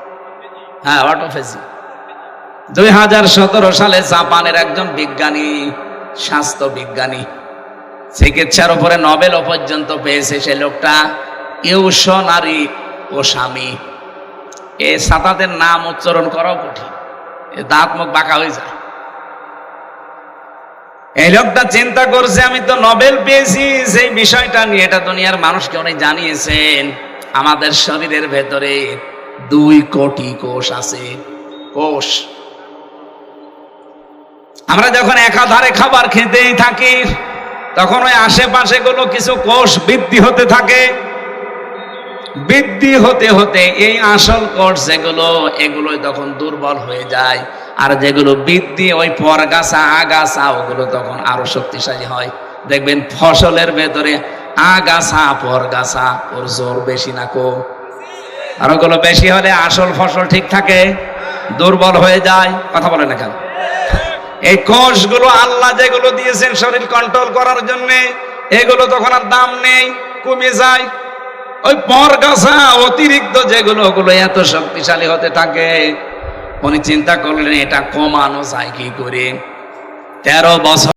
Speaker 1: হ্যাঁ, অটোফেজি 2017 সালে জাপানের একজন বিজ্ঞানী, স্বাস্থ্য বিজ্ঞানী, চিকিৎসার উপরে নোবেল পর্যন্ত পেয়েছে। সে লোকটা ইউশনারি ওসামি। এ সাতাদের নাম উচ্চারণ করাও কঠিন, এ দাঁত মুখ বাঁকা হয়ে যায়। এই লোকটা চিন্তা করছে, আমি তো নোবেল পেয়েছি সেই বিষয়টা নিয়ে, এটা দুনিয়ার মানুষকে উনি জানিয়েছেন। আমাদের শরীরের ভেতরে 2 কোটি কোষ আছে। কোষ আমরা যখন একাধারে খাবার খেতেই থাকি, তখন ওই আশেপাশে গুলো কিছু কোষ বৃদ্ধি হতে থাকে। বৃদ্ধি হতে হতে এই আসল কোষ যেগুলো, এগুলো তখন দুর্বল হয়ে যায়, আর যেগুলো বৃদ্ধি ওই পরগাছা আগাছা, ওগুলো তখন আরো শক্তিশালী হয়। দেখবেন ফসলের ভেতরে আগাছা পরগাছা ওর জোর বেশি না কম? আর ওগুলো বেশি হলে আসল ফসল ঠিক থাকে, দুর্বল হয়ে যায়। কথা বলে না কেন? এই কোষগুলো আল্লাহ যেগুলো দিয়েছেন শরীর কন্ট্রোল করার জন্য, এগুলো তখন আর দাম নেই, কমে যায়। ওই পরগাছা অতিরিক্ত যেগুলো, ওগুলো এত শক্তিশালী হতে থাকে। উনি চিন্তা করলেন এটা কমানো যায় কি করে। 13 বছর